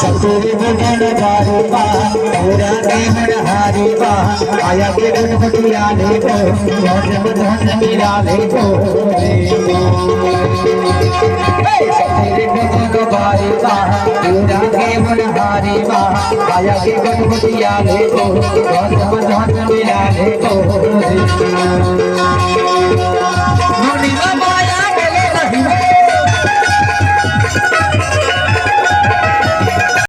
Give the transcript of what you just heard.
ससुर भजन गारी बा पूरा देहन हारी बा आया के गणपतिया ले को धन धन मिला ले को ससुर भजन गारी बा पूरा देहन हारी बा आया के गणपतिया ले को धन धन मिला ले को मुनि माया गेले नहीं